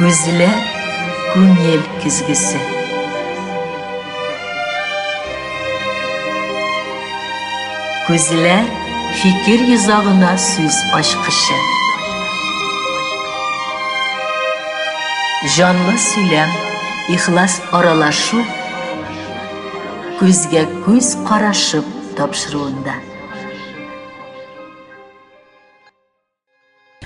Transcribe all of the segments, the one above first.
Көзілер күңел күзгісі. Көзілер фикір юзағына сөз ашқышы. Жанлы сөйлем, ихлас аралашу, көзге көз қарашып тапшыруында.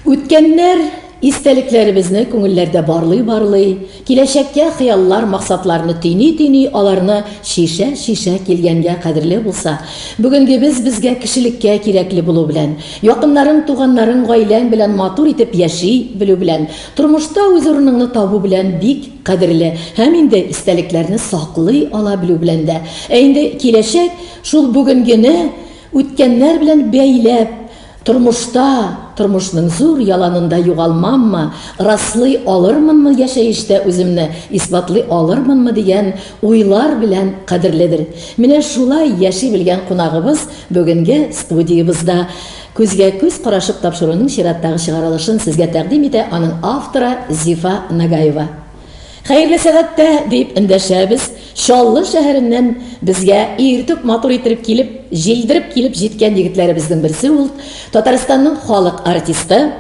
Үткәннәр истәлекләребезне күңелләрдә барлый, киләчәккә хыяллар, максатларны тини, аларны шиша килгәнгә кадерле булса, бүгенге безгә кешелеккә кирәкле булу белән, якыннарың, туганнарың, гаиләң белән матур итеп яши белү белән, тормышта үз урыныңны табу белән бик кадерле, һәм инде истәлекләрне саклый ала белү белән дә. Инде киләчәк шул бүгенгене үткәннәр белән бәйләп, тормышның зур яланында югалмаммы, раслый алырмынмы яшәештә үземне, исбатлый алырмынмы дигән уйлар белән кадерледер. Менә шулай яши белгән кунагыбыз бүгенге студиябызда күзгә күз карашып тапшыруның чираттагы чыгарылышын сезгә тәкъдим итә аның авторы Зифа Нагаева. Хәерле сәгатьтә дип эндәшәбез. Шаллы шәһәреннән безгә иртүк матур итеп килеп, җилдереп килеп җиткән егетләребезнең берсе ул Татарстанның халык артисты,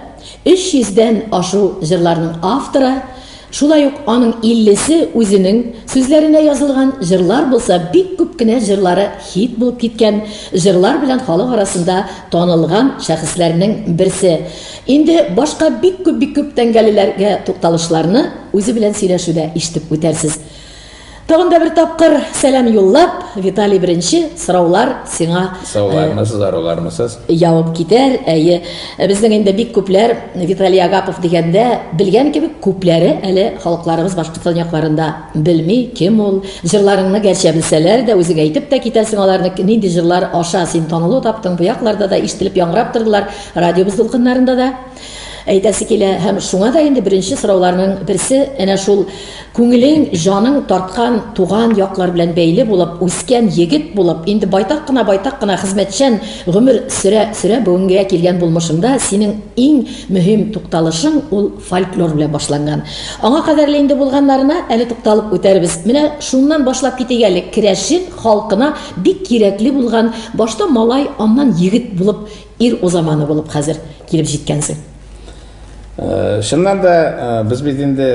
300дән ашу җырларның авторы. Шулай ук аның 50се үзенең сүзләренә язылган җырлар булса, бик күп кенә җырлары хит булып киткән, җырлар белән халык арасында танылган шәхесләрнең берсе. Инде башка бик күп тәңгәлеләргә тукталышларны үзе белән сөйләшүдә ишетеп үтәрсез. Тагын да бер тапкыр сәлам юллап, Виталий беренче сораулар сиңа сораулармысыз? Явып китәр. Безнең инде бик күпләр Виталий Агапов дигәндә белгән кебек күпләре әле халыкларыбыз Башкортстан якларында белми кем ул. Җырларыңны гәрчә белсәләр дә үзең әйтеп тә китәсең аларны нинди җырлар аша син танылу таптың, бу якларда да ишетелеп яңгырап тордылар, радиобыз дулкыннарында да. Әйтәсе килә, һәм шуңа да инде беренче сорауларның берсе әнә шул күңелең, җаның тарткан туган яклар белән бәйле булып, үскән егет булып, инде байтак кына хезмәтчән гомер сөрә бүгенгә килгән булмышында синең иң мөһим тукталышың ул фольклор белән башланган. Аңа кадәрле инде булганнарына әле тукталып үтәрбез. Менә шуннан башлап китик әле. Керәшен халкына бик кирәкле булган, башта малай, аннан егет булып, ир узаманы булып хәзер килеп җиткәнсең. Шыннан да біз бедінде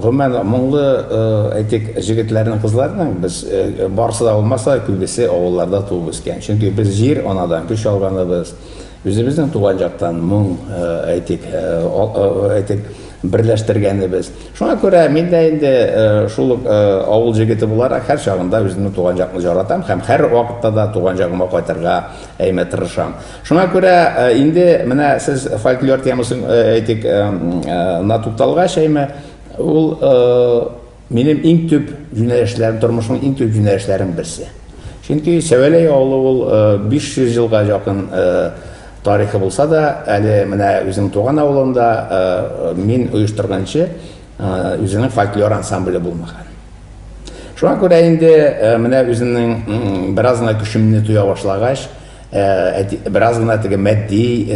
ғұмән мұңлы әйтек жігітлерінің қызларының біз барысы да olmasa көбесі ауылларда туып өскен. Чөнки біз жер анадан күш алғаны біз өзіміздің туған жақтан мұң әйтек бірләштіргені біз. Шуңа күрә мен дә инде шул авыл жігіті буларак һәр чагында үземнең туган жакны жаратам һәм һәр вакытта да туган жагыма кайтырга тырышам. Шуңа күрә инде менә сез фольклор темасын әйтик на тукталгач ул минем иң төп юнәлешләрем, тормышның иң төп юнәлешләрем берсе. Чөнки Сәвәләй авылы ул 500 елга якын тарихы булса да, әле менә үзем туган авылында мин оештырганчы үзенең фольклор ансамбле булмаган. Шуңа күрә инде менә үземнең бераз гына көчемне туя башлагач, бераз гына теге матди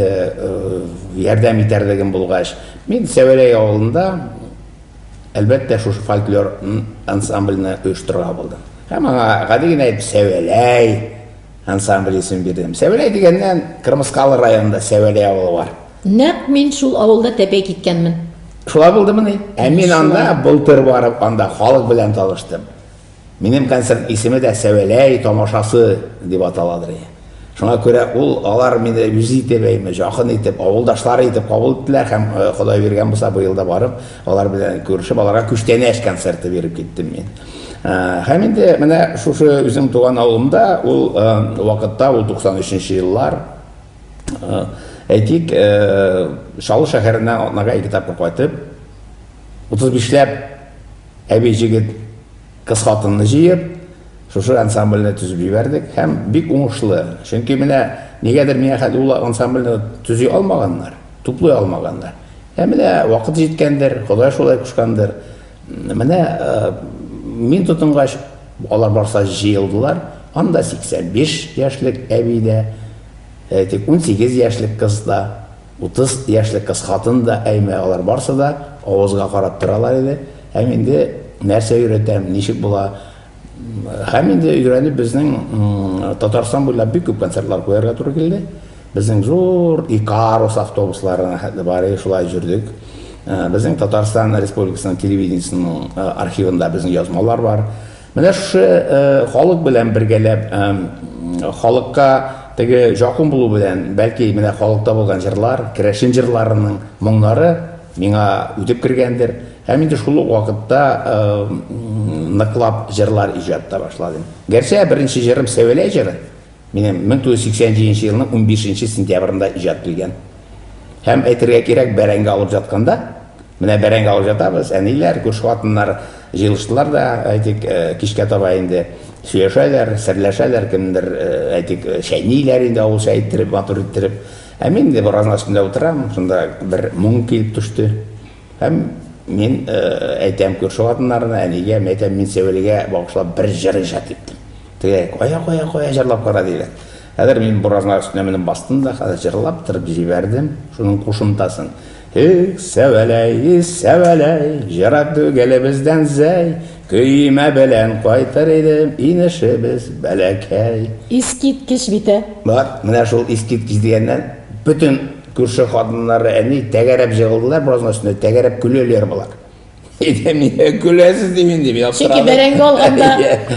ярдәм итәрлегем булгач, мин Сәвәләй авылында әлбәттә шушы фольклор ансамбльне оештырырга булдым. Һәм аңа гади генә Сәвәләй ансамбль исем бирдем. Сәвәләй дигәннән Кырмыскалы районында Сәвәләй авылы бар. Нәкъ мин шул авылда тәпәй киткәнмен. Шулай булдымы ни? Мин анда былтыр барып, анда халык белән таныштым. Минем концерт исеме дә Сәвәләй тамашасы дип аталадыр. Шуңа күрә ул алар мине үзе итеп, жақын итеп, авылдашлары итеп кабул иттеләр һәм Ходай биргән булса бу елда барып, алар белән күрешеп, аларга күчтәнәш концерты биреп киттем мин. Һәм инде менә шушы үзем туган авылымда ул вакытта ул 93 еллар әйтик Шаллы шәһәреннән Атнага 2 тапкыр кайтып 35ләп әби җигет кыз хатынны җыеп шушы ансамбльне төзеп җибәрдек һәм бик уңышлы. Чөнки менә нигәдер миңа хәл ул ансамбльне төзи алмаганнар, туплый алмаганнар. Менә вакыт җиткәндер, Ходай шулай кушкандыр. Менә мин тотынгач алар барса җыелдылар. Анда 85 яшьлек әби дә, 18 яшьлек кыз да, 30 яшьлек кыз хатын да әйме алар барсы да авызга карап торалар иде. Һәм инде нәрсә өйрәтәм, ничек була. Һәм инде өйрәнеп безнең Татарстан буйлап бик күп концертлар куярга туры килде. Безнең зур Икарус автобусларына бары шулай жүрдек. Безнең Татарстан Республикасының телевидениесенең архивында безнең язмалар бар. Менә шушы халык белән бергәләп, халыкка теге жақын булу белән, бәлки менә халыкта булган җырлар, керәшен җырларының моңнары миңа үтеп кергәндер. Һәм инде шул вакытта ныклап җырлар иҗатта башладым. Гәрчә беренче җырым Сәвәләй җыры минем 1987 елның 15 сентябрендә иҗат ителгән. Һәм әйтергә кирәк, бәрәңге алып жатканда, менә бәрәңге алып жатабыз, әниләр, күрше хатыннар җыелыштылар да, әйтик, кичкә таба инде сөйләшәләр, серләшәләр, кемдер әйтик, шәйниләр инде авыл шәй иттереп, матур иттереп. Һәм мин инде бераздан өстендә утырам, шунда бер моң килеп төште. Һәм мин әйтәм күрше хатыннарына, әнигә, әйтәм, мин Сәвәлегә багышлап бер җыр иҗат иттем. Теге кая җырлап кара диләр. Хәзер мин бераздан өстенә менеп бастым да, хәзер җырлап торып җибәрдем, шуның кушымтасын. Сәвәләй, Сәвәләй, җырак түгел бездән зәй, көймә белән кайтыр идем, инешебез бәләкәй. Искиткеч бите. Бар, менә шул искиткеч дигәннән бөтен күрше хатыннары әни тәгәрәп җыгылдылар, бераздан өстенә тәгәрәп көләләр булар. Идем көләсез дим инде, мин аптырап. Чөнки бәрәңге алганда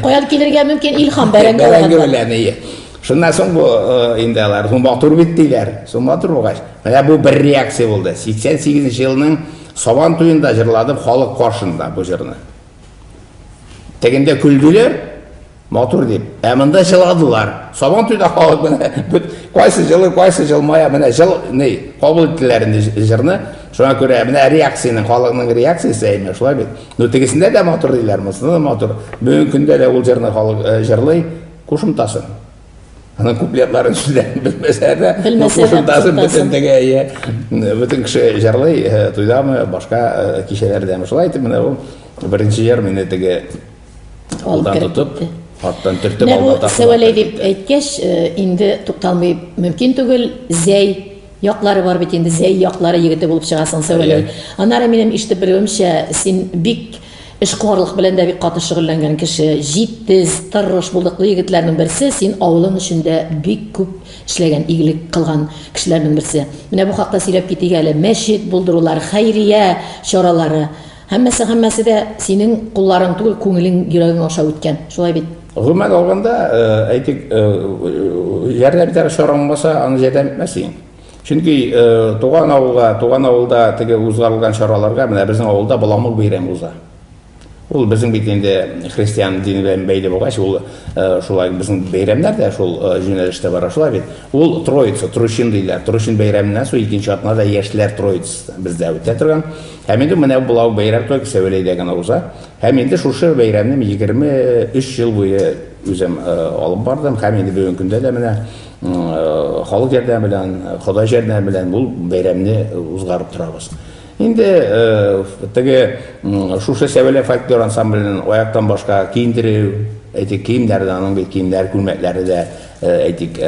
каян килергә мөмкин илһам бәрәңге алганда. Бәрәңге белән. Шуннан соң бу инде алар матур бит диләр. Соң матур булгач. Менә бу бер реакция булды. 88 елның Сабан туенда җырладым халык каршында бу җырны. Тегендә көлдүләр, матур дип. Ә монда җыладылар. Сабан туенда халык менә кайсы җылмая, менә җыл ни, кабул иттеләр инде җырны. Шуңа күрә менә реакцияның, халыкның реакциясе әйме шулай бит. Ну тегесендә дә матур диләр, монысында да матур. Бүгенге көндә дә ул җырны халык җырлый, кушымтасын. Аның куплетларын сүзләп белмәсә дә, кушымтасын бөтен теге, бөтен кеше җырлый, туйдамы, башка кичәләрдәме шулай итеп, менә ул беренче җыр мине теге алдан тотып, аттан төртеп алда. Сәвәләй дип әйткәч, инде тукталмый мөмкин түгел, зәй яклары бар бит инде, зәй яклары егете булып чыгасың Сәвәләй. Аннары минем ишетеп белүемчә, син бик эшкуарлык белән дә бик каты шөгыльләнгән кеше, җитез, тырыш булдыклы егетләрнең берсе, син авылың эчендә бик күп эшләгән, игелек кылган кешеләрнең берсе. Менә бу хакта сөйләп китик әле. Мәчет булдырулар, хәйрия чаралары, һәммәсе дә синең кулларың түгел, күңелең, йөрәгең аша үткән. Шулай бит. Гомумән алганда, әйтик, ярдәм итәр чарам булса, аны ярдәм итмәсең. Чөнки туган авылда теге узгарылган чараларга, менә безнең авылда Баламыл бәйрәме уза. Ул безнең бит инде христиан дине белән бәйле булгач, ул шулай безнең бәйрәмнәр дә шул юнәлештә бара, шулай бит. Ул Троица, Трущин диләр. Трущин бәйрәменнән соң икенче атнада яшьләр Троицасы бездә үтә торган. Һәм инде менә булау бәйрәм только Сәвәләйдә генә уза. Һәм инде шушы бәйрәмне 23 ел буе үзем алып бардым. Һәм инде бүгенге көндә дә менә халык ярдәме белән, Ходай ярдәме белән бу бәйрәмне узгарып торабыз. Инде теге шушы Сәвәләй фольклор ансамбленең аяктан башка киендерү, әйтик, киемнәр дә, аның бит киемнәр, күлмәкләре дә, әйтик,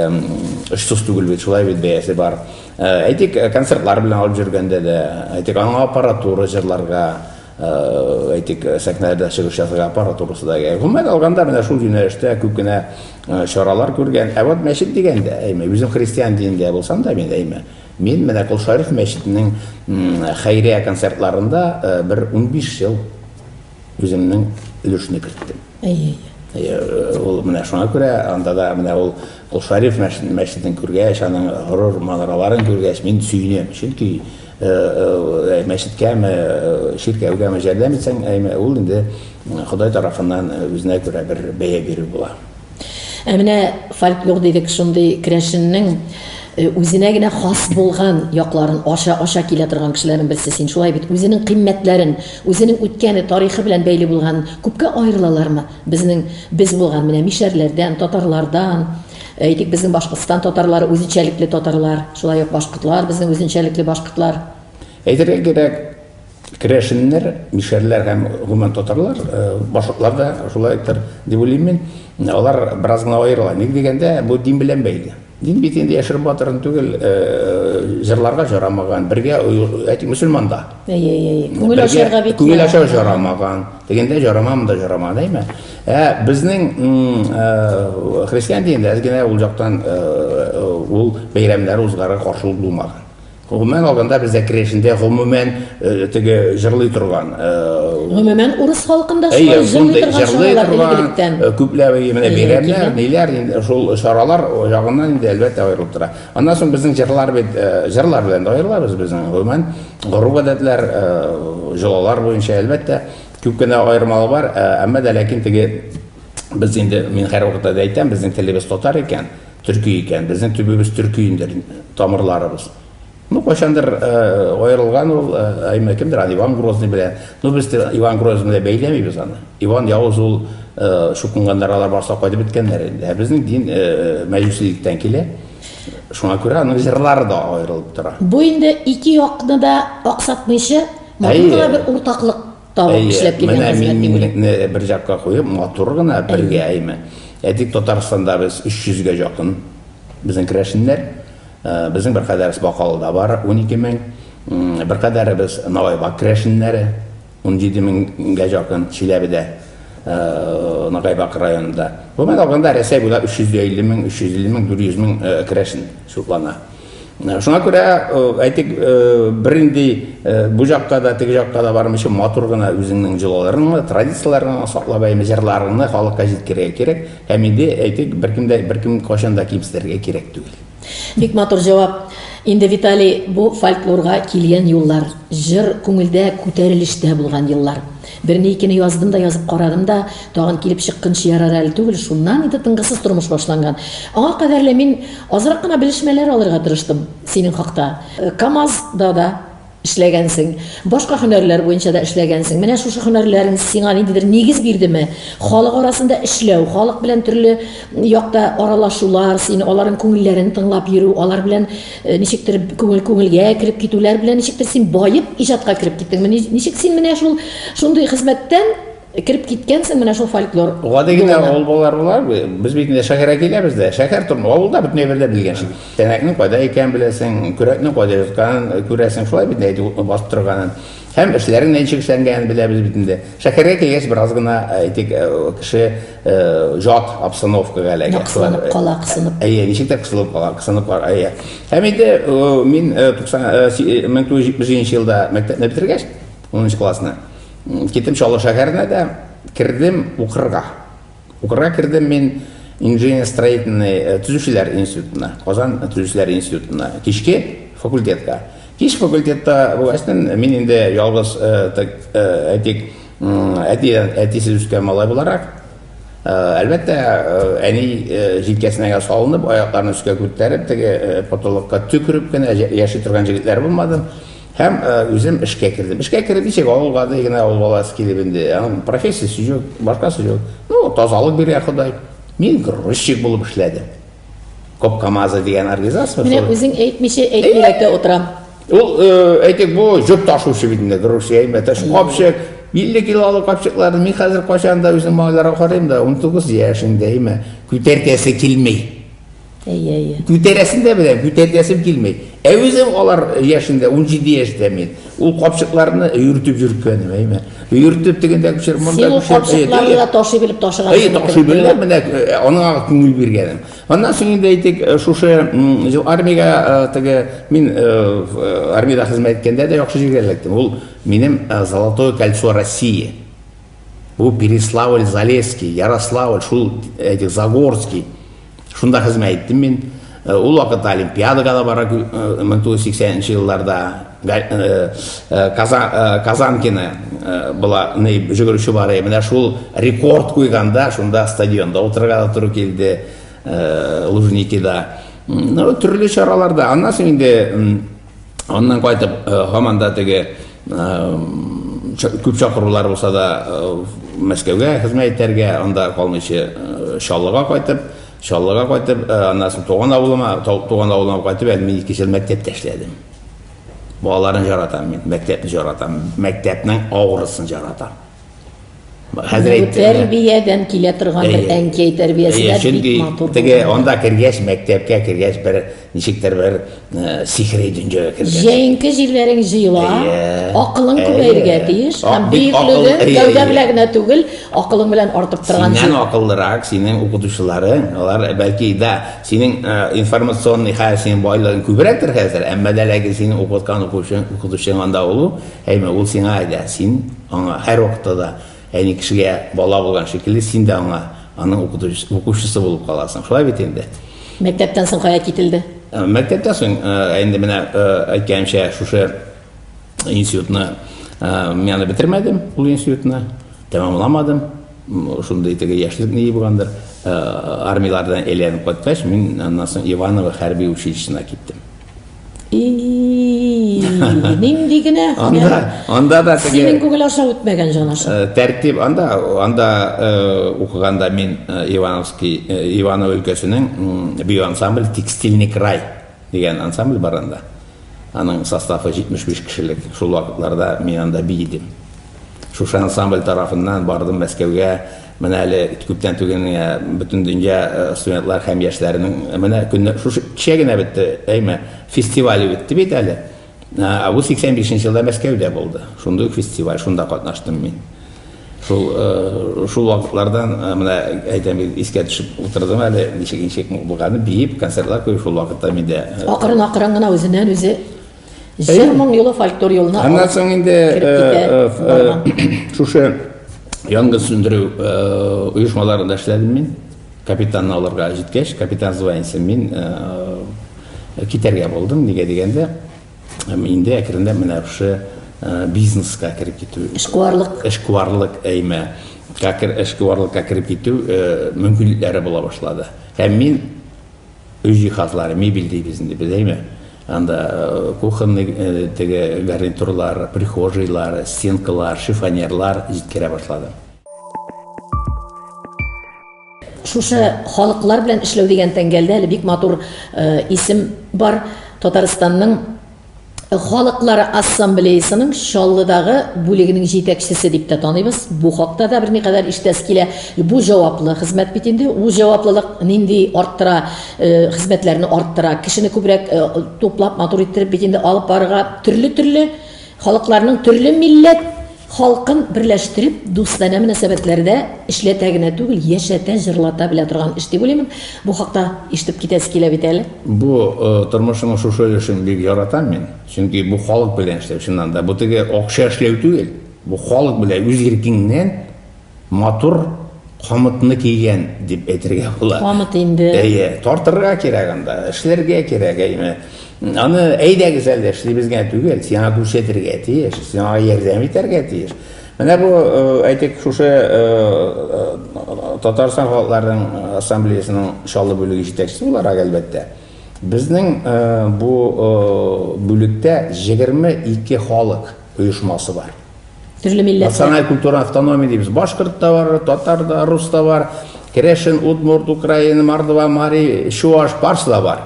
эшсез түгел бит, шулай бит бәясе бар. Әйтик, концертлар белән алып жүргәндә дә, әйтик, аңа аппаратура җырларга, әйтик, сәхнәдә чыгыш ясарга аппаратурасы да. Гомумән алганда менә шул юнәлештә күп кенә чаралар күргән. Ә вот мәчет дигәндә, әйме, үзем христиан динендә булсам да, мин әйме, мин менә Кол-Шариф мәчетенең хәйрия концертларында бер 15 ел үземнең өлешне керттем. Ул менә шуңа күрә, анда да менә ул Кол-Шариф мәчетен күргәч, аның горур манараларын күргәч, мин сөйнәм. Чөнки мәчеткә, ширкәүгә җәрдәм итсәң, ул инде Ходай тарафыннан үзенә күрә бер бәя бирү була. Менә фольклор дидек, шундый керәшеннең үзенә генә хас булган якларын аша килә торган кешеләрнең берсе син. Шулай бит, үзенең кыйммәтләрен, үзенең үткәне, тарихы белән бәйле булган күпкә аерылалармы? Без булган менә мишәрләрдән, татарлардан, әйтик, безнең Башкортстан татарлары үзенчәлекле татарлар, шулай ук башкортлар, безнең үзенчәлекле башкортлар. Әйтергә кирәк, керәшеннәр, мишәрләр һәм гомумән татарлар, башкортлар да шулай дип уйлыйм мин. Алар бераз гына аерыла. Ник дигәндә, бу дин белән бәйле. Дин бит инде яшереп батырын түгел, җырларга жарамаган, бергә әйтик мөселманда. Күңел ачарга бит. Күңел ачарга жарамаган, дигәндә жарамамы да жарамаган, әйме. Безнең христиан диндә әзгенә ул жактан ул бәйрәмнәр узгарга каршылык булмаган. Гомумән алганда бездә керәшендә гомумән теге җырлый торган. Гомумән урыс халкында җырлый торган илгелектән. Күпләр менә бәйрәмнәр, ниләр инде шул шаралар ягыннан инде әлбәттә аерылып тора. Аннан соң безнең җырлар бит җырлар белән аерылабыз безнең гомумән гореф-гадәтләр, җылалар буенча әлбәттә күп кенә аермалык бар, әмма дә ләкин теге без инде мин һәр вакытта да әйтәм, безнең телебез татар икән, төрки икән, безнең төбебез төрки индер, тамырларыбыз. Ну, кайчандыр аерылган ул, әйме кемдер, Иван Грозный белән. Ну, без Иван Грозный белән бәйләмибез аны. Иван Явыз ул шукынгандар алар барса кайтып биткәннәр инде. Безнең дин мәҗүсилектән килә. Шуңа күрә аның җырлары да аерылып тора. Бу инде ике якны да аксатмыйча, матур гына бер уртаклык табып эшләп килгән хезмәт. Менә бер җакка куеп, матур гына бергә әйме. Әйтик, Татарстанда без 300-гә якын безнең керәшеннәр. Безнең бер кадәр Бакалыда бар 12,000, бер кадәр без Навайбак керәшеннәре 17,000-гә якын Чиләбедә, Навайбак районында. Бу мен алганда Рәсәй буйлап 350,000, 350,000, 400,000 керәшен шутлана. Шуңа күрә әйтик, беринди бу жакка да, теге жакка да бармыйча матур гына үзеңнең җылаларыңны, традицияларыңны саклап, җырларыңны халыкка җиткерергә кирәк. Һәм инде әйтик, беркем кайчан да кимсетергә кирәк түгел. Бик матур җавап. Инде Виталий, бу фольклорга килгән юллар, җыр күңелдә күтәрелештә булган еллар. Берне икене яздым да, язып карадым да, тагын килеп чыкканчы ярар әле түгел, шуннан инде тынгысыз тормыш башланган. Аңа кадәрле мин азрак кына белешмәләр алырга тырыштым синең хакта. КамАЗда да эшләгәнсең, башка һөнәрләр буенча да эшләгәнсең. Менә шушы һөнәрләрең сиңа ниндидер нигез бирдеме? Халык арасында эшләү, халык белән төрле якта аралашулар, син аларның күңелләрен тыңлап йөрү, алар белән ничектер күңелгә кирип китүләр белән ничектер син байып иҗатка кирип киттеңме? Ничек син менә шундый хезмәттән кирип киткәнсең менә шул фольклор. Гадигенә авыл балалар булар, без бит инде шәһәргә киләбез дә, шәһәр тормы, авылда бөтен бердә белгән шул. Тәнәкнең кайда икән беләсең, күрәкнең кайда ятканын күрәсең, шулай бит әйтеп басып торганын. Һәм эшләрен ничек эшләнгәнен беләбез бит инде. Шәһәргә килгәч бераз гына әйтик, кеше жат обстановкага эләгә. Кысылып кала, кысынып. Ничектер кысылып кала, кысынып кала. Һәм инде мин 1970 елда мәктәпне битергәч, 10 классны киттем Чаллы шәһәренә дә, кирдем укырга. Укырга кирдем мин инженер-строительный төзүчеләр институтына, Казан төзүчеләр институтына, кичке факультетка. Кич факультетта бу әстен мин инде ялгыз әйтик, әтисез үскән малай буларак, әлбәттә әни җилкәсенә салынып, аякларын өскә күтәреп, теге потолокка төкереп кенә яши торган җегетләр булмады. Һәм үзем эшкә кирдем. Эшкә киреп ичек авылга да генә авыл баласы килеп инде. Аның профессиясе юк, башкасы юк. Ну, тазалык бирә Ходай. Мин грузчик булып эшләдем. Коп КамАЗа дигән организация. Менә үзең әйтмичә әйтмирәккә утырам. Ул әйтик, бу жүк ташучы бит инде, грузчик, әймәтә, капчык, 50 килолык капчыкларны мин хәзер кайчанда үзем малайларга карыйм да, 19 яшендә, әйме, күтәртәсе килмей. Күтәрәсен дә беләм, күтәртәсем килмей. Үзем алар яшендә, 17 яшьтә мин, ул капчыкларны өйрәтеп йөргәнем, әйме. Өйрәтеп дигәндә күчер монда күчер. Син капчыкларны да ташый белеп ташыган. Ташый белеп, менә аңа күңел биргәнем. Аннан соң инде әйтик, шушы армиягә теге мин армиядә хезмәт иткәндә дә яхшы җиргә эләктем. Ул минем Золотое кольцо России. Бу Переславль-Залесский, Ярославль, шул әйтик Загорский. Шунда хезмәт иттем мин. Ул вакытта Олимпиадага да бара 1980 елларда Казанкина була жүгүрүчү бар. Менә шул рекорд куйганда, шунда стадионда утырга да туры килде, Лужникида. Ну, төрле чараларда. Аннан соң инде аннан кайтып, һаманда теге күп чакырулар булса да Мәскәүгә хезмәт итәргә, анда калмыйча Чаллыга кайтып, аннан соң туган авылыма кайтып, әле мин 2 ел мәктәптә эшләдем. Балаларын жаратам мин, мәктәпне жаратам, мәктәпнең авырысын жаратам. Хәзер Бу әйтте. тәрбиядән килә торган бер әнкәй тәрбиясендә бик матур. Теге анда кергәч, мәктәпкә кергәч бер ничектер бер сихри дөньяга кергәч. Җәенке җирләрең җыела, акылың күбәйергә тиеш, һәм Бик биеклегең акыл- гәүдә белән генә түгел, акылың белән артып торган Синнән җир. акыллырак, синең укытучыларың, алар бәлки да синең информационный синең байлыгың күбрәктер хәзер, әмма дә ләкин синең укыткан укытучың анда улу, әйме ул сиңа әйдә, син аңа һәр вакытта да әни кешегә бала булган шикелле, син дә аңа аның укучысы булып каласың. Шулай бит инде. Мәктәптән соң кая кителде? Мәктәптән соң инде менә әйткәнчә шушы институтны мен бетермәдем, ул институтны тәмамламадым. Шундай теге яшьлек ни булгандыр. Армиялардан әйләнеп кайткач, мин аннан соң Иваново хәрби училищесына киттем. Нинди генә? Анда да Синең күңел аша үтмәгән җанашы. тәртип анда укыганда мин Иваново өлкәсенең биоансамбль «Текстильный край» дигән ансамбль бар анда. Аның составы 75 кешелек. Шул вакытларда мин анда бийдем. Шушы ансамбль тарафыннан бардым Мәскәүгә. Менә әле күптән түгел бөтен дөнья студентлар һәм яшьләренең менә көнне шушы кичә генә бетте, әйме, фестиваль бетте бит әле. Бу 85 елда Мәскәүдә булды. Шундый фестиваль, шунда катнаштым мин. Шул вакытлардан менә әйтәм, искә төшеп утырдым әле, ничек булганы, биеп, концертлар куеп шул вакытта миндә. Акрын гына үзеннән үзе 1000 юлы фольклор юлына. Аннан соң инде шушы янгын сүндерү оешмаларында эшләдем мин. Капитанны алырга җиткәч, капитан званиесен мин китәргә булдым, нигә дигәндә, инде әкренләп менә шушы бизнеска кирип китү. Эшкуарлык әйме. Эшкуарлыкка кирип китү мөмкинлекләре була башлады. Һәм мин үз җиһазлары, мебель дибез инде, әйме. Анда кухонный теге гарнитурлар, прихожийлар, стенкалар, шифонерлар җиткерә башлады. Шушы халыклар белән эшләү дигән тәңгәлдә әле бик матур исем бар. Татарстанның халыклары ассамблеясының Чаллыдагы бүлегенең җитәкчесе дип тә таныйбыз. Бу хакта да берникадәр иштәс килә. Бу җаваплы хезмәт бит инде. Ул җаваплылык нинди арттыра, хезмәтләрне арттыра, кешене күбрәк туплап, матур иттереп бит инде алып барырга төрле халыкларның төрле милләт халкын берләштереп, дустана мөнәсәбәтләрдә эшләтә генә түгел, яшәтә, җырлата белә торган эш дип уйлыйм. Бу хакта ишетеп китәс килә бит әле. Бу тормышның шушы өлешен бик яратам мин. Чөнки бу халык белән эшләү, чыннан да бу теге акча эшләү түгел. Бу халык белән үз иркеңнән матур камытны кигән дип әйтергә була. Камыт инде. Тартырга кирәк анда, эшләргә кирәк, әйме. Аны әйдәгез әле эшлибезгә түгел, сиңа күрсәтергә тиеш, сиңа ярдәм итәргә тиеш. Менә бу әйтик шушы Татарстан халыкларының ассамблеясының Чаллы бүлеге җитәкчесе буларак әлбәттә. Безнең бу бүлектә 22 халык оешмасы бар. Төрле милләт. Националь культура автономия дибез. Башкорт та бар, татар да, рус та бар, Керешин, Удмурт, Украина, Мордва, Мари, Чуваш, барсы да бар.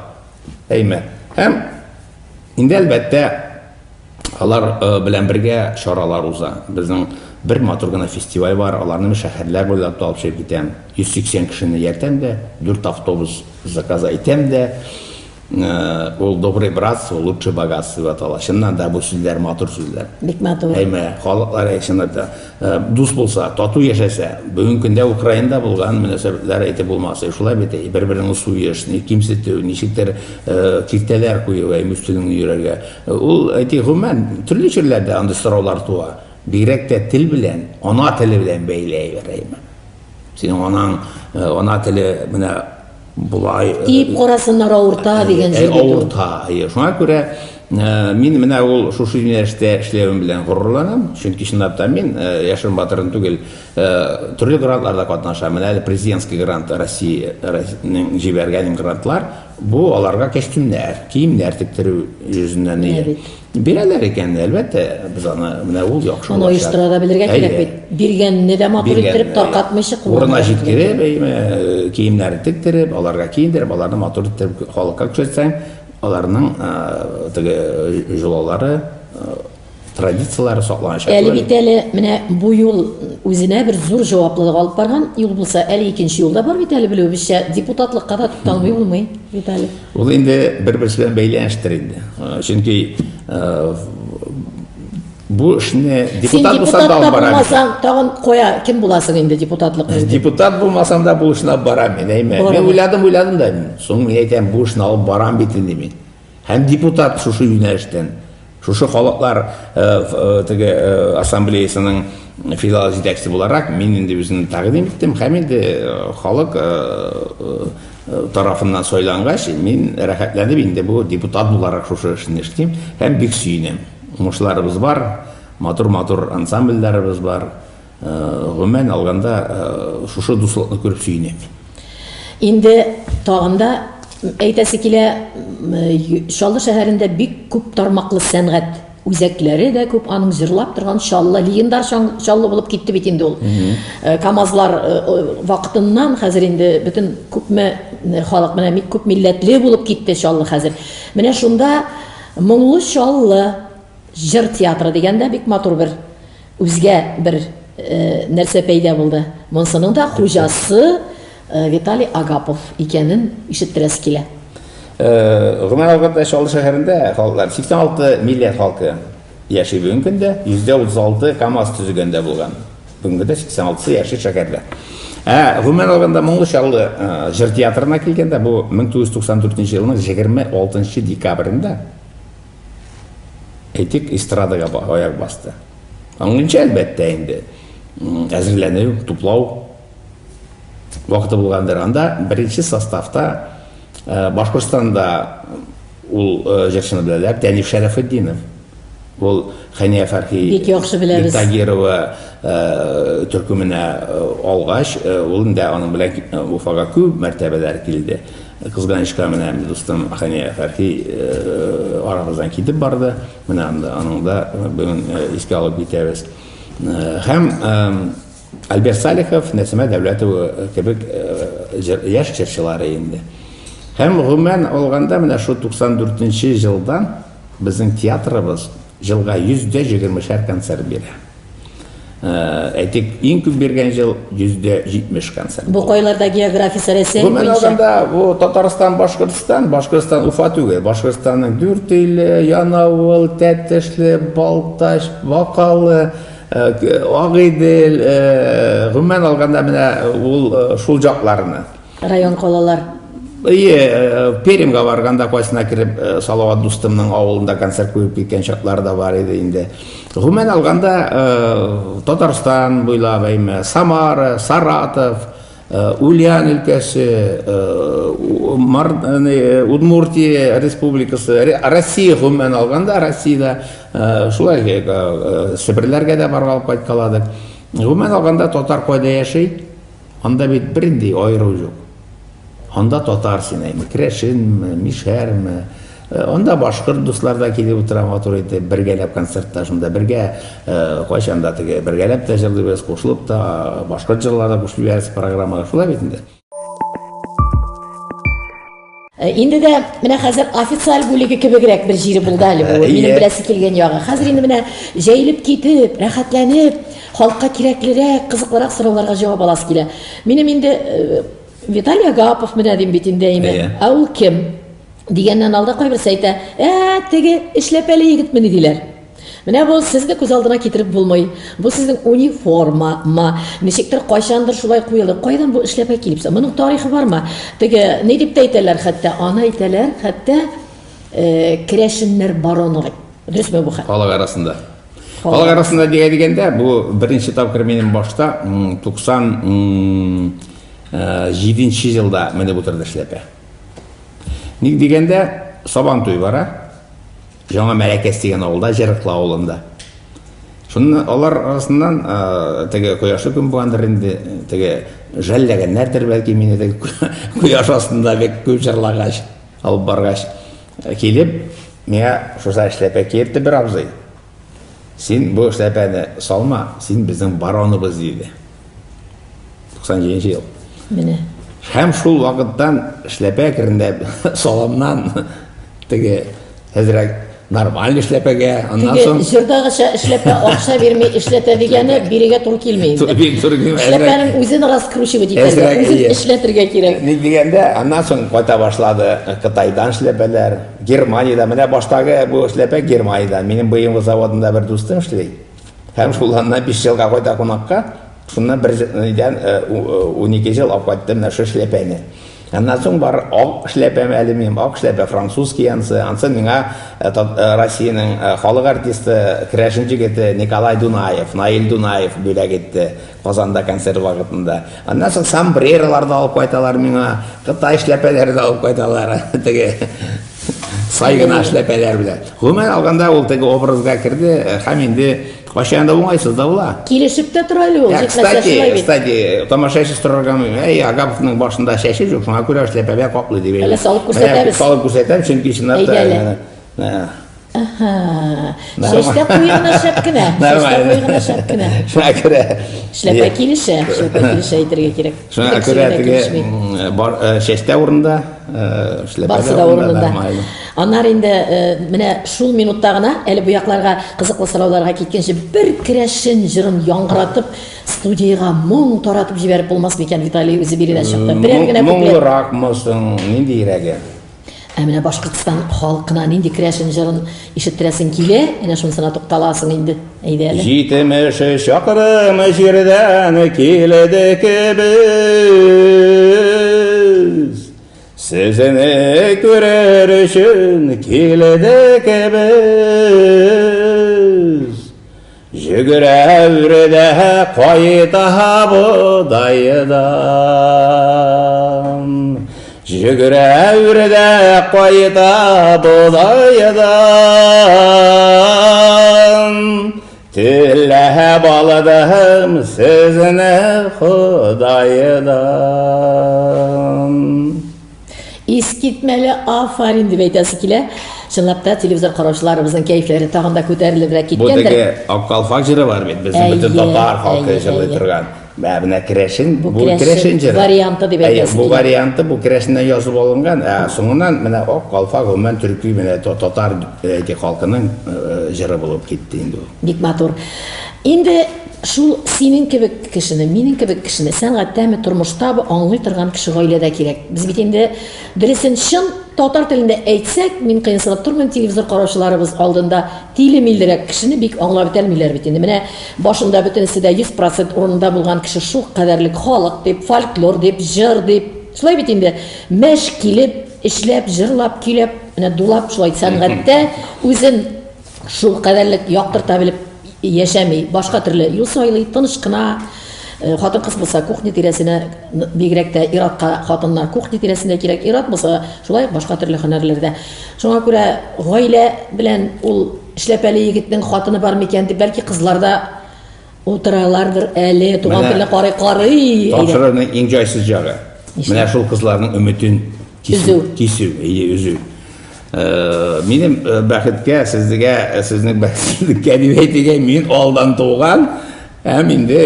Әйме. Һәм инде әлбәттә алар белән бергә чаралар уза. Безнең бер матур гына фестиваль бар, аларны шәһәрләр буйлап алып чыгып китәм. 180 кешене йөртәм дә, 4 автобус заказ итәм дә. Ул добрый братство, лучшее богатство дип атала. Чыннан да бу сүзләр матур сүзләр. Бик матур. Әйме, халыклар әйтсәләр да дус булса, тату яшәсә, бүгенге көндә Украинада булган мөнәсәбәтләр әйтеп булмаса, шулай бит, бер-берен суеш, кимсетү, ничектер киртәләр кую, мөстәлең йөрергә. Ул әйти гомумән төрле җирләрдә андый сораулар туа. Бигрәк тә тел белән, ана теле белән бәйләй әйме. Синең ана теле менә булай Тип карасыннар авырта дигән җир бит. Авырта. Шуңа күрә мин менә ул шушы юнәлештә эшләвем белән горурланам. Чөнки чынлап та мин яшерен батырын түгел, төрле грантларда катнашам. Менә әле президентский грант Россиянең җибәргән грантлар, бу аларга костюмнар, киемнәр тиктерү йөзеннән бирәләр икән, әлбәттә, без аны менә ул яхшы. Аны оештыра да белергә кирәк бит. Биргәнне дә матур иттереп таркатмыйча урынына җиткереп, киемнәр тиктереп, аларга киендереп, аларны матур иттереп халыкка күрсәтсәң, аларның теге җылалары традициялары сакланачак. Әле бит әле менә бу юл үзенә бер зур җаваплылык алып барган юл булса, әле икенче юлда бар бит әле белүебезчә, депутатлыкка да тукталмый булмый, Виталий. Ул инде бер-берсе белән бәйләнештер инде. Чөнки бу эшне депутат булсаң да алып барам. Булмасаң, тагын кая, кем буласың инде депутатлык? Депутат булмасам да бу эшне алып барам мин, әйме. Мен уйладым да, соң мин әйтәм, бу эшне алып барам бит инде мин. Һәм депутат шушы юнәлештән, шушы халыклар теге ассамблеясының филиал җитәкчесе буларак мин инде үземне тәкъдим иттем, һәм инде халык тарафыннан сайлангач, мин рәхәтләнеп инде бу депутат буларак шушы эшне эшлим, һәм бик сөенәм. Уңышларыбыз бар, матур ансамбльләребез бар. Гомумән алганда шушы дуслыкны күреп сөенәм. Инде тагында әйтәсе килә, Чаллы шәһәрендә бик күп тармаклы сәнгать үзәкләре дә күп, аның җырлап торган Чаллы, легендар Чаллы булып китте бит инде ул. КамАЗлар вакытыннан хәзер инде бөтен күпме халык менә бик күп милләтле булып китте Чаллы хәзер. Менә шунда Моңлы Чаллы җыр театры дигәндә бик матур бер үзгә бер нәрсә пәйда булды. Монсының да хуҗасы Виталий Агапов икәнен ишеттерәсе килә. Гомумән алганда Чаллы шәһәрендә халыклар 86 милләт халкы яши бүгенге көндә, 136 КамАЗ төзегәндә булган. Бүгенге дә 86 яши шәһәрдә. Гомумән алганда Моңлы Чаллы җыр театрына килгәндә, бу 1994 елның 26 декабрендә әйтик эстрадага аяк басты. Аңынча әлбәттә инде әзерләнү, туплау вакыты булгандыр. Анда беренче составта Башкортстанда ул җырчыны беләләр, Тәниф Шәрәфетдинов. Ул Хәния Фәрхи, Тагирова төркеменә алгач, ул инде аның белән Уфага күп мәртәбәләр килде. Кызганычка менә дустым Хәния Фәрхи арабыздан китеп барды. Менә аның да бүген искә алып китәбез. Һәм Альберт Салихов, Нәсимә Дәүләтова кебек яшь җырчылары инде. Һәм гомумән алганда менә шу 94 елдан безнең театрыбыз елга 120 концерт бирә. Әйтик, иң күп биргән ел 170 концерт. Бу кайларда география рәсем буенча. Гомумән алганда бу Татарстан, Башкортстан Уфа түгел. Башкортстанның Дүртөйле, Янавыл, Тәтешле, Балташ, Вакалы, Агыйдел, гомумән алганда менә ул шул жакларны. Район калалар. Перемгә барганда кайсына кирип Салават дустымның авылында концерт куеп киткән чаклар да бар иде инде. Гомумән алганда Татарстан буйлап, Самара, Саратов, Ульян өлкәсе, Удмуртия республикасы, Россия гомумән алганда, Россиядә шулай Себерләргә дә барып кайткаладык. Гомумән алганда татар кайда яши? Анда бит бернинди аеру юк. Анда татар синәйме, Крешинме, Мишәрме, анда башкорт дуслар да килеп утыра, матур итеп, бергәләп концертта шунда бергә кайчанда теге бергәләп тә җырлыйбыз, кушылып та башкорт җырларда кушылып язып программага шулай бит инде. Инде дә менә хәзер официаль бүлеге кебегрәк бер җире булды әле бу. Минем беләсе килгән ягы. Хәзер инде менә җәелеп китеп, рәхәтләнеп, халыкка кирәклерәк, кызыклырак сорауларга җавап аласы килә. Минем инде Виталий Агапов менә дим бит инде әйме. Ул кем? Дигәннән алда кайберсе әйтә, теге эшләпәле егетме диләр. Менә бу сезне күз алдына китереп булмый. Бу сезнең униформа, ничектер кайчандыр шулай куелды. Кайдан бу эшләпә килеп? Моның тарихы бармы? Теге не дип әйтәләр, хәтта аны әйтәләр, хәтта Крешиннәр бароны. Дөресме бу хәл? Халык арасында. Халык арасында дигәндә, бу беренче тапкыр минем башта 97 елда менә бу төрдә эшләпә. Ник дигәндә, Сабантуй бара. Жаңа Мәрәкәс дигән авылда, Җырыклы авылында. Шуны алар арасыннан теге кояшлы көн булгандыр инде, теге жәлләгәннәрдер бәлки мине теге кояш астында бик күп җырлагач, алып баргач килеп, миңа шуса эшләпә киертте бер абзый. Син бу эшләпәне салма, син безнең бароныбыз диде. 97 ел. Менә. Һәм шул вакыттан эшләпә керендә саламнан теге хәзрәк нормаль эшләпәгә. Аннан Теге соң җырдагыча эшләпә акча бирми эшләтә дигәне бирегә туры килми инде. Эшләпәнең үзен раскручивать итәргә, Әзрәк, үзен ие. эшләтергә кирәк. Ник дигәндә, аннан соң кайта башлады Кытайдан эшләпәләр, Германиядә, менә баштагы бу эшләпә Германиядә. Минем БМВ заводында бер дустым эшли. Һәм шуларны 5 елга кайта кунакка, шуннан бер идән 12 ел алып кайттым менә шу эшләпәне. Аннан соң бар ак эшләпәм әле минем, ак эшләпә французский ансы миңа Россиянең халык артисты, керәшен җегете Николай Дунаев, Наил Дунаев бүләк итте Казанда концерт вакытында. Аннан соң самбрераларда алып кайталар миңа, Кытай эшләпәләре дә алып кайталар. Теге сайгына эшләпәләр белән. Гомумән алганда ул теге образга керде, һәм инде кайчан да уңайсыз да була. Килешеп тә тора әле ул, җитмәсә шулай бит. Кстати, тамашачы торган, Агаповның башында шәше юк, шуңа күрә эшләпәгә каплый дип. Әле салып күрсәтәбез. Салып күрсәтәм, чөнки чынлап Аха. Шәштә куйгына шәпкенә. Шәштә куйгына шәпкенә. Шуңа күрә Эшләпә килешә, әйтергә кирәк. Шуңа күрә теге бар шәштә урында, эшләпә Барсы да урынында. Аннар инде менә шул минутта гына әле бу якларга кызыклы сорауларга киткәнче бер керәшен җырын яңгыратып студиягә моң таратып җибәреп булмас микән Виталий үзе биренә чыкты. Берәр генә куплет. Моңлырак мысың, ниндирәге? Менә Башкортстан халкына нинди керәшен җырын ишеттерәсең килә, әнә шунысына тукталасың инде. Әйдә әле. 70 чакрым җирдән килдек без. Сезне күрер өчен килдек без. Жүгерәвредә кайта бодайдан. Жүгерәвредә кайта бодайдан. Тилләһә баладым сезне Худайдан. Искитмәле афарин дип әйтәсе килә. Чынлап та телевизор караучыларыбызның кәйфләре тагын да күтәрелебрәк Бу киткәндер. теге Аккалфак җыры бар бит, безнең бөтен татар халкы җырлый торган. Менә керәшен, бу керәшен җыры. Варианты дип әйтәсе Бу килә. варианты бу керәшеннән язып алынган. Соңыннан менә Аккалфак гомумән төрки менә татар халкының җыры булып китте инде. Бик матур. Инде шул синең кебек кешене, минең кебек кешене сәнгатьтәме, тормышта бу аңлый торган кеше гаиләдә кирәк. Без бит инде дөресен чын татар телендә әйтсәк, мин кыенсынып тормыйм телевизор караучыларыбыз алдында тиле милдерәк кешене бик аңлап бетәлмиләр бит инде. Менә башында бөтенесе дә 100% урынында булган кеше шул кадәрлек халык дип, фольклор дип, җыр дип, шулай бит инде мәш килеп, эшләп, җырлап, көйләп, менә дулап шулай сәнгатьтә үзен шул кадәрлек яктырта белеп яшәми, башка төрле юл сайлый, тыныч кына. Хатын-кыз булса кухня тирәсенә, бигрәк тә иратка хатыннар кухня тирәсендә кирәк, ират булса шулай башка төрле һөнәрләрдә. Шуңа күрә гаилә белән ул эшләпәле егетнең хатыны бар микән дип, бәлки кызларда утыралардыр әле, туган телне карый. Тапшырырның иң җайсыз җагы. Менә шул кызларның өметен кисү, үзү. Минем бәхеткә, сезнең бәхетсезлеккә дип әйтергә, мин алдан туган, һәм инде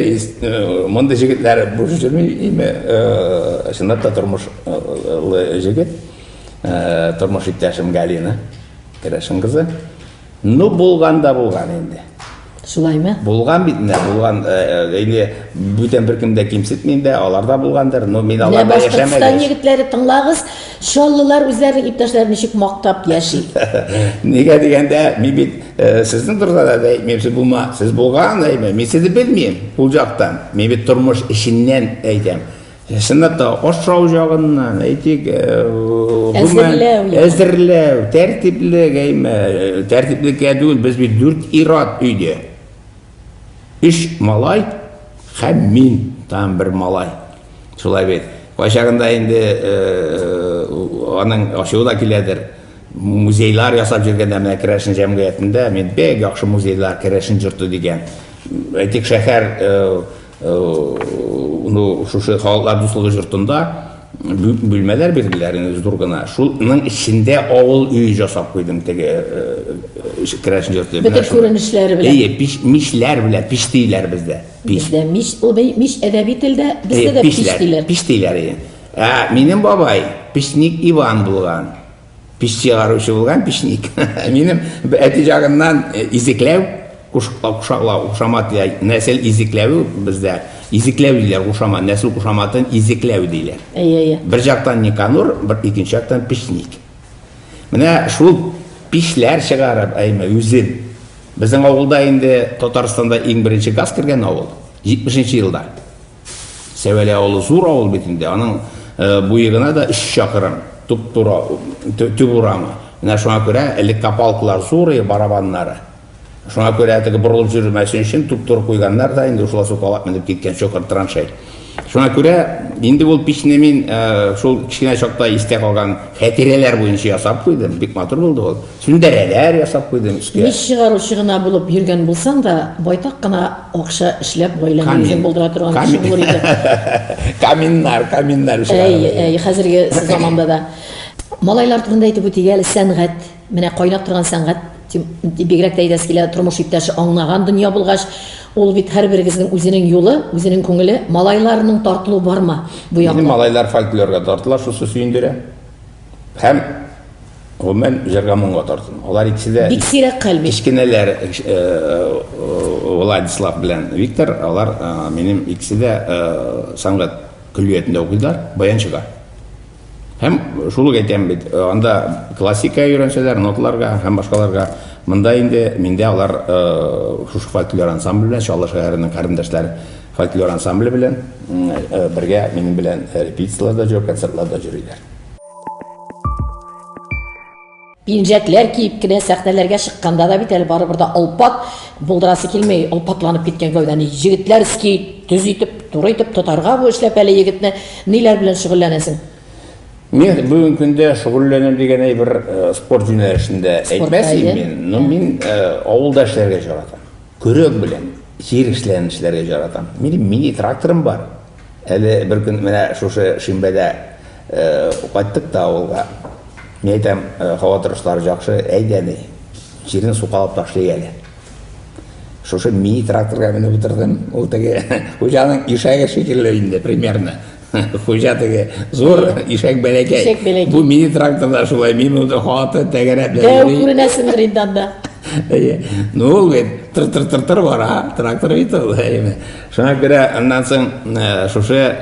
монда җегетләр бу җырмыймы, чынлап та тормышлы җегет, тормыш иптәшем Галина, керәшен кызы. Ну булган инде. Шулаймы? Булган бит менә, булган бүтән беркем дә кимсетмим дә, алар да булгандыр. Но мин аларда Башкортстан яшәмәгән. егетләре тыңлагыз, шаллылар үзләренең иптәшләрен ничек мактап яши. Нигә дигәндә, мин бит сезнең турыда да әйтмим, сез булма, сез булган әйтмим, мин сезне белмим, ул жактан. Мин бит тормыш эшеннән әйтәм. Чынлап та ашау жагыннан әйтик, әзерләү, тәртиплек әйме, тәртиплеккә түгел, без бит 4 ират өйдә. 3 малай һәм мин там бер малай. Шулай бит. Кайчагында инде аның ачуы да киләдер. Музейлар ясап жүргәндә менә керәшен җәмгыятендә мин бик яхшы музейлар керәшен җырты дигән. Әйтик шәһәр шушы халыклар дуслыгы җыртында бүлмәләр бирделәр инде зур гына. Шуның ичендә авыл өй жасап куйдым теге керәшен җырты. Бөтен күренешләре белән. Мишләр белән пиштиләр бездә. Бездә миш әдәби телдә, бездә дә пиштиләр. Пиштиләр. Минем бабай Пишник Иван булган. пиш чыгаруучу болгон пишник. Менин эти жагынан изеклеу, кушаклау, кушамат нәсел изеклеу бездә. Изеклеу диләр кушамат, нәсел кушаматын изеклеу диләр. Бер жактан Никанор, бер икенче жактан пишник. Менә шул пишләр чыгарып, әйме үзен. Безнең авылда инде Татарстанда иң беренче газ кергән авыл 70-нче елда. Сәвәле авылы зур авыл бит инде. Аның буйыгына да 3 чакрым туп-тура төп урамы. Менә шуңа күрә элек капалкалар зурый барабаннары. Шуңа күрә теге борылып йөрмәсен өчен туп-тур куйганнар да инде шулай сукалап менеп киткән чокыр траншей. Шуңа күрә инде ул пичне мин шул кичкенә чакта истә калган хәтирәләр буенча ясап куйдым. Бик матур булды ул. Сүндәрәләр ясап куйдым искә. Мич чыгаруучы гына булып йөргән булсаң да, байтак кына акча эшләп гаиләне үзең булдыра торган кеше булыр иде. Каминнар. Хәзерге заманда да. Малайлар турында әйтеп үтик әле, сәнгать, менә кайнап торган сәнгать, бигрәк тә әйтәсе килә, тормыш иптәше аңлаган дөнья булгач, ул бит һәрберегезнең үзенең юлы, үзенең күңеле, малайларның тартылу бармы бу якта? Малайлар фольклорга тартылар, шусы сөендерә. Һәм гомумән җырга моңга тартын. Алар икесе дә бик сирәк калбый. Кичкенәләр Владислав белән Виктор, алар минем икесе дә сәнгать көллиятендә укыйлар, баянчыга. Һәм шулай әйтәм бит, анда классика өйрәнсәләр, ноталарга һәм башкаларга, монда инде миндә алар шушы фольклор ансамбле белән, Чаллы шәһәренең кардәшләре фольклор ансамбле белән бергә минем белән репетицияларда җыйып, концертларда җырлыйлар. Пинжәкләр киеп кенә сәхнәләргә чыкканда да бит әле барыбер да алпат булдырасы килмәй, алпатланып киткән гәүдәне җегетләр ски төз итеп, туры итеп тотарга бу эшләп әле егетне ниләр белән шөгыльләнәсең? Мен бүгінгі күнде шұғылленем деген бір спорт жөнелішінде әйтмәсем мен, мен ауылда эшләргә жаратам. Көрек белән, жер эшләргә жаратам. Менің мини тракторым бар. Әле бір күн менә шушы шимбәдә кайттык та авылга. Мен әйтәм, һава торышлары яхшы, әйдәне, җирне сукалап ташлый әле. Шушы мини тракторга менеп утырдым. Ул теге хуҗаның ишәге шикелле инде примерно. Хуҗа теге зур ишәк бәләкәй. Бу мини тракторда шулай минуты хаты тәгәрәп. Дәү күренәсеңдер инде анда. Ну ул бит тыр бара, трактор бит ул. Шуңа күрә аннан соң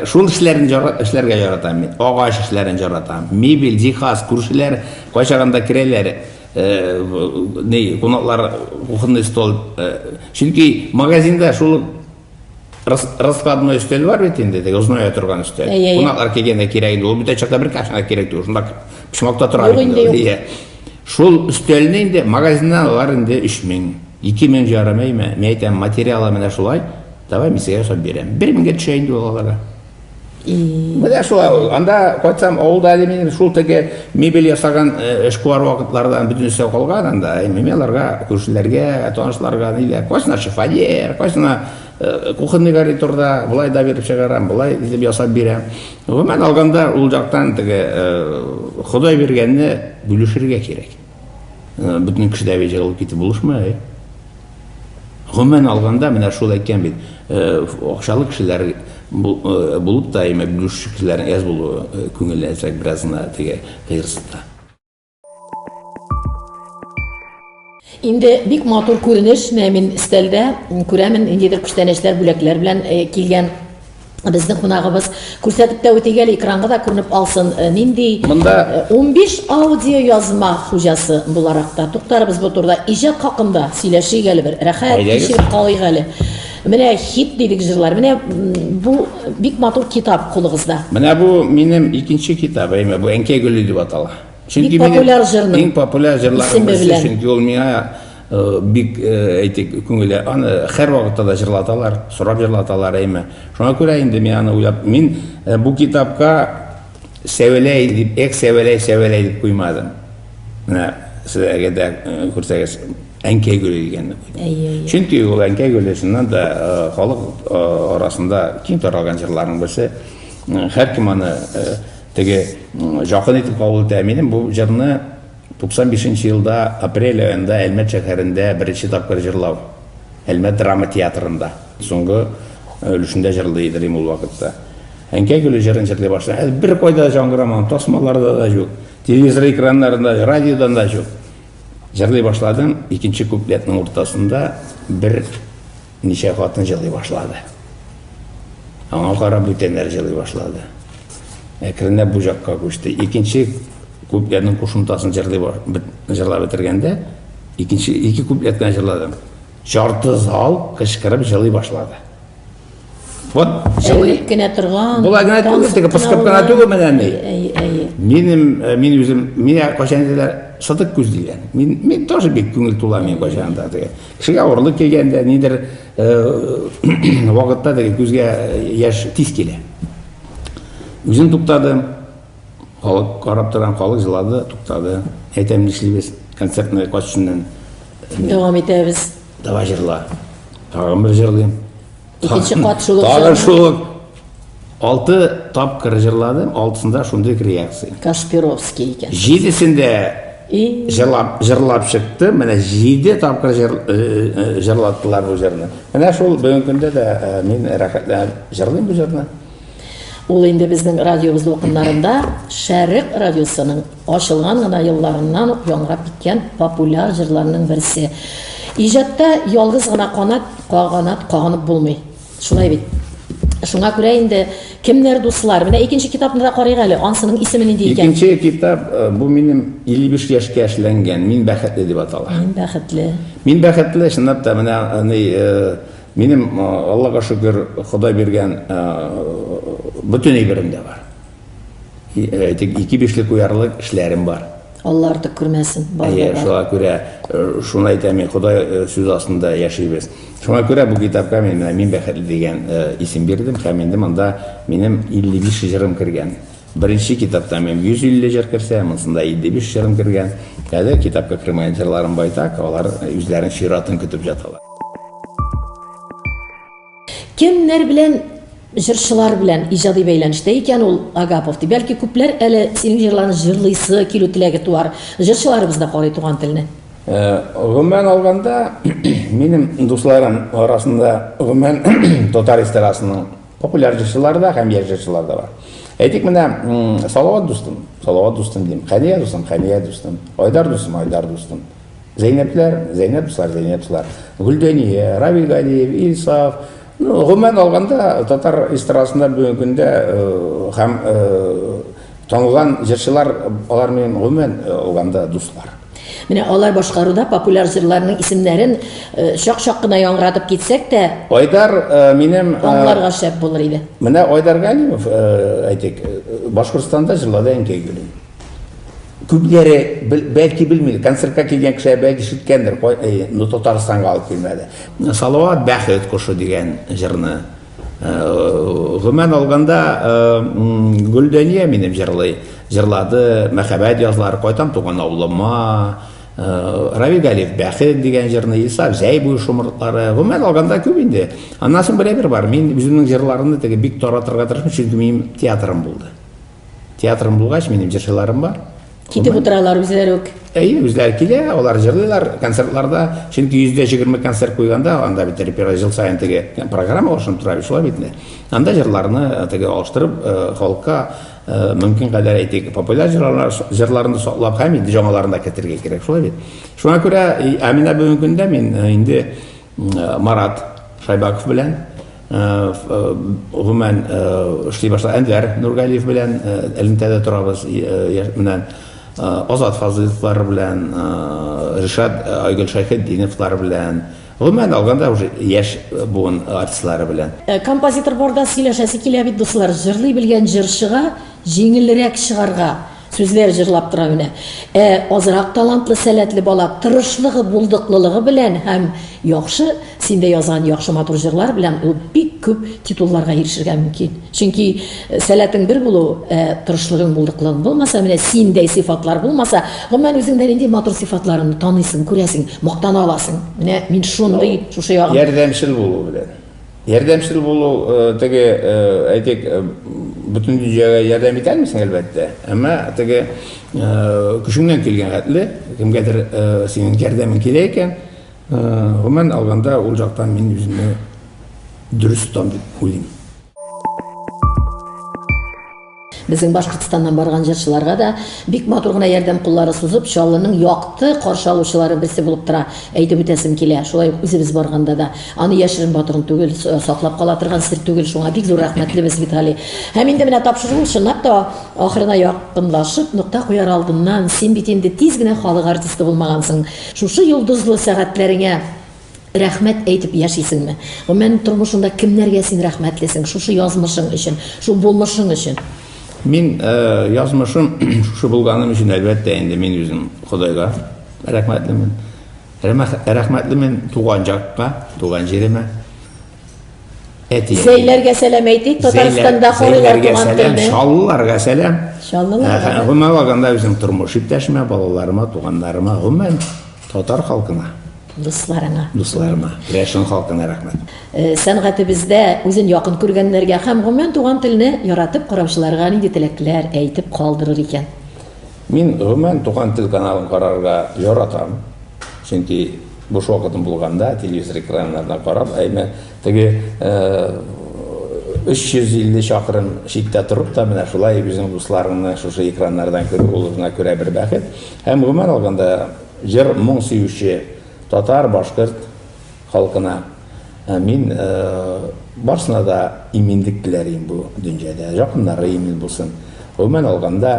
шул эшләргә яратам мин. Агач эшләрен яратам. Мебель, җиһаз, күршеләр кайчаганда керәләр. Кунаклар кухонный стол. Чөнки магазинда шул раскладной өстәл бар бит инде, теге узная торган өстәл. Кунаклар килгәндә кирәк инде, ул бит чакта бер кашна кирәк түгел, шунда пишмакта тора инде. Шул өстәлне инде магазиннан алар инде 3000, 2000 жарымайма. Мен әйтәм, материалы менә шулай, давай мин сезгә ясап бирәм. 1000-гә төшә инде аларга. Менә шулай, анда кайтсам, авылда әле мин шул теге мебель ясаган эшкуар вакытлардан бөтенесе калган анда. Мен аларга, күршеләргә, танышларга ниләр, кайсына шифоньер, кайсына кухонный гарнитурда булай да биреп чыгарам, булай дип ясап бирәм. Гомумән алганда ул жактан теге Ходай бергәнне бүлешергә кирәк. Бүтән кешедә җыелып китеп булышмый. Гомумән алганда менә шул әйткән бит, акчалы кешеләр булып та әйме бүлешүчеләрнең әз булуы күңелләрсәк беразына теге кыерсыта. Инде бик матур күренеш, мин стелдә күрәмен, индидер күчтәнәчләр, бүләкләр белән килгән безнең кунагыбыз күрсәтеп тә үтегәл экранга да күренеп алсын. Нинди 15 аудио язма хуҗасы буларак та туктарыбыз бу турда иҗат хакында сөйләшик әле бер. Рәхәт ишеп калыйк әле. Менә хит дидек җырлар. Менә бу бик матур китап кулыгызда. Менә бу минем икенче китап, әйме бу Әнкәй гөле дип атала. Чөнки популяр җырның иң популяр җырларның чөнки ул миңа бик әйтик күңеле, аны һәр вакытта да җырлаталар, сорап җырлаталар әйме. Шуңа күрә инде мин аны уйлап, мин бу китапка сәвәләй дип, сәвәләй дип куймадым. Менә сезгә дә күрсәгез, Әнкәй гөле дигәнне куйдым. Чөнки ул Әнкәй гөлесеннән дә халык арасында киң таралган җырларның берсе. Һәркем аны теге жақын итеп кабул итә. Минем бу җырны 95 елда апрель айында Әлмәт шәһәрендә беренче тапкыр җырлау. Әлмәт драма театрында. Соңгы өлешендә җырлый идем ул вакытта. Әнкәй гөле җырын җырлый башлады. Бер кайда җаңгыраман, тасмаларда да юк. телевизор экраннарында, радиодан да жоқ. Жырлай башладым, екінші куплеттің ортасында бір неше қатын жырлай башлады. Аңа қарап бүтенлер жырлай башлады. Әкіріне бұл жаққа көшті. Екінші куплеттің қошымтасын жырлап бітіргенде, екі куплеттен жырладым. Жарты зал қышқырып жырлай башлады. Вот жырлай. Кенә торган. Бұл әгіне түгіл, тегі пысқып қана түгіл мен өзім, мен қошанделер сыдық көздеген. Мен тоже бек көңіл тула мен қошанда. Кішіге ауырлық келгенде, недер уақытта көзге еш тез келе. Өзім тұқтадым, халық қарап тұрған халық жылады, тұқтады. Айтам нешлебес, концертный қосшыннан. Давам етеміз. Давай жырла. Тағым бір жырлайым. Екінші қат шулық Тағы шулық. 6 тапқыр жырладым, 6-сында шундай реакция. Кашпировский екен. 7-сінде жырлап шықты, міне 7 тапқыр жырлаттылар бұл жырны. Міне шул бүгін күнде де мен жырлайым бұл жырны. Ул инде безнең радиобыз оқыннарында Шәріқ радиосының ашылған гына елларыннан яңгырап киткән популяр җырларның берсе. Иҗатта ялгыз гына каганып булмый. Шулай бит. Шуңа күрә инде кемнәр дуслар, менә икенче китапны да карыйк әле, ансының исеме нинди икән? Икенче китап бу минем 55 яшькә эшләнгән, мин бәхетле дип атала. Мин бәхетле. Мин бәхетле, чынлап та менә минем Аллага шөкер Ходай биргән бүтән әйберем дә бар. Әйтик 2-5 уярлык эшләрем бар. Алла артык күрмәсен. Шуңа күрә шуны әйтәм, Ходай сүз астында яшибез. Шуңа күрә бу китапка мин бәхетле дигән исем бирдем, һәм инде монда минем 55 җырым кергән. Беренче китапта мен 150 җыр керсә, монсында 55 җырым кергән. Әле китапка кермәгән җырларым байтак, алар үзләренең ширатын көтеп яталар. Кемнәр белән җырчылар белән иҗади бәйләнештә икән ул Агапов? Бәлки күпләр әле синең җырларны җырлыйсы килү теләге туар. Җырчыларыбыз да карый туган телне. Гомумән алганда, минем дусларым арасында гомумән татар эстрадасының популяр җырчылары да һәм яшь җырчылар да бар. Әйтик менә Салават дустым дим, Хәния дустым, Айдар дустым. Зәйнәп дуслар, Гөлдәния, Равил Галиев, Илсаф. Гомумән алганда татар эстрадасында бүгенге көндә һәм танылган җырчылар алар менен гомумән алганда дуслар. Менә алар башкаруда популяр җырларның исемнәрен шак-шак кына яңгыратып китсәк тә, Айдар минем аңларга шәп булыр иде. Менә Айдар Галимов, әйтик, Башкортстанда җырлады әнкәй гөлен. Күпләре бәлки белмәде, концертка килгән кеше бәлки ишеткәндер, но Татарстанга алып килмәде. Салават бәхет кошы дигән җырны. Гомумән алганда Гөлдәния минем җырлады, мәхәббәт язлары, кайтам туган авылыма, Равил Галиев бәхет дигән җырны, Исаф Зәйбуй шумыртлары. Гомумән алганда күп инде. Аннан бер бар. Мин үземнең җырларымны теге бик таратырга тырышмыйм, чөнки минем театрым булды. Театрым булгач, минем җырларым бар. Китеп утыралар үзләре үк. Үзләре килә, алар җырлыйлар концертларда, чөнки 120 концерт куйганда, анда бит репертуар жыл сайын теге программа ашын тора шулай бит. Анда җырларны теге алыштырып, халыкка мөмкин кадәр әйтик, популяр җырларны саклап һәм инде жаңаларында кертергә кирәк, шулай бит. Шуңа күрә Амина бүгенге көндә мин инде Марат Шайбаков белән гомумән эшли башлады, Әнвәр Нургалиев белән элемтәдә торабыз, менә Азат Фазыловлар белән, Ришат Айгөл Шайхетдиновлар белән, гомумән алганда уже яшь буын артистлары белән. Композитор барда сөйләшәсе килә бит дуслар, җырлый белгән җырчыга җиңелрәк чыгарга сүзләр җырлап тора менә. Азрак талантлы, сәләтле бала тырышлыгы, булдыклылыгы белән һәм яхшы синдә язган яхшы матур җырлар белән ул бик күп титулларга ирешергә мөмкин. Чөнки сәләтең бер булу, тырышлыгың, булдыклылыгың булмаса, менә синдә сыйфатлар булмаса, гомумән үзеңдә нинди матур сыйфатларны таныйсың, күрәсең, мактана аласың. Менә мин шундый, шушы ягым. Ярдәмчел булу белән. Ярдәмчел булу теге әйтик бүтән дөньяга ярдәм итә алмыйсың әлбәттә. Әмма теге көчеңнән килгән хәтле кемгәдер синең ярдәмең кирәк икән, гомумән алганда ул жактан мин үземне дөрес тотам дип уйлыйм. Безнең Башкортстаннан барган җырчыларга да бик матур гына ярдәм куллары сузып, Чаллының якты каршы алучылары берсе булып тора. Әйтеп үтәсем килә. Шулай ук үзебез барганда да аны яшерен батырын түгел, саклап кала торган сер түгел. Шуңа бик зур рәхмәтлебез Виталий. Һәм инде менә тапшыру чынлап та ахырына якынлашып, нукта куяр алдыннан син бит инде тиз генә халык артисты булмагансың. Шушы йолдызлы сәгатьләреңә рәхмәт әйтеп яшисеңме? Гомумән тормышында кемнәргә син рәхмәтлесең? Шушы язмышың өчен, шу булмышың өчен. Мин язмышым шушы булганым өчен әлбәттә инде мин үзем Худайга рәхмәтлемен. Рәхмәтлемен туган җакка, туган җиремә. Зәйләргә сәлам әйтик, Татарстанда халыйлар туган телне. Шаллыларга сәлам. Шаллылар. Гомумән алганда үзем тормыш иптәшемә, балаларыма, туганнарыма, гомумән татар халкына, дусларыма, Крәшен халкына рәхмәт. Сәнгатебездә үзен якын күргәннәргә һәм гомумән туган телне яратып караучыларга нинди теләкләр әйтеп калдырыр икән? Мин гомумән туган тел каналын карарга яратам. Чөнки буш вакытым булганда телевизор экраннарына карап, әйме теге 350 чакрым читтә торып та менә шулай безнең дусларны шушы экраннардан күрү булуына күрә бер бәхет. Һәм гомумән алганда җыр моң сөюче татар, башкорт халкына мин барсына да иминлек теләйм бу дөньяда. Якыннары имин булсын. Гомумән алганда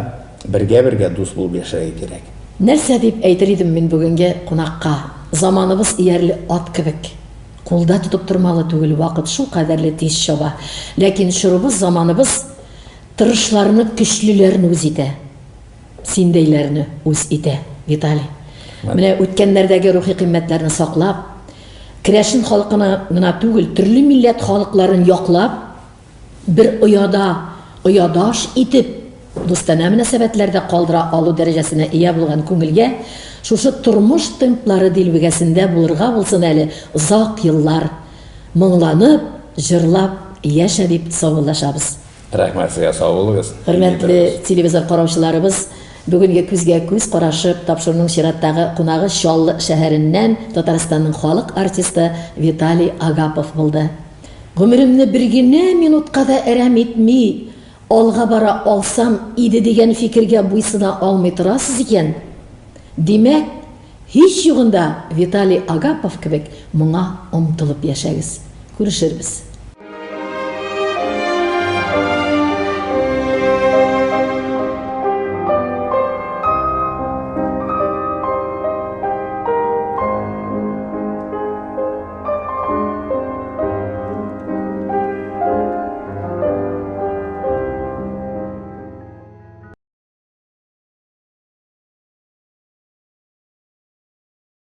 бергә дус булып яшәргә кирәк. Нәрсә дип әйтер идем мин бүгенге кунакка? Заманыбыз иярле ат кебек. Кулда тотып тормалы түгел, вакыт шул кадәрле тиз чаба. Ләкин шурыбыз, заманыбыз тырышларны, көчлеләрне үз итә. Синдәйләрне үз итә, Виталий. Менә үткәннәрдәге рухи кыйммәтләрне саклап, Крәшен халкына гына түгел, төрле милләт халыкларын яклап, бер оядаш итеп дустана мөнәсәбәтләрдә калдыра алу дәрәҗәсенә ия булган күңелгә шушы тормыш темплары дилбегәсендә булырга булсын әле озак еллар моңланып, җырлап яшә дип саулашабыз. Рәхмәт сезгә, сау булыгыз. Хөрмәтле телевизор караучыларыбыз, бүгенге күзгә күз карашып, тапшыруның чираттагы кунагы Чаллы шәһәреннән Татарстанның халык артисты Виталий Агапов булды. Гомеремне бер генә минутка да әрәм итми, алга бара алсам иде дигән фикергә буйсына алмый торасыз икән. Димәк, һич югында Виталий Агапов кебек моңа омтылып яшәгез. Күрешербез.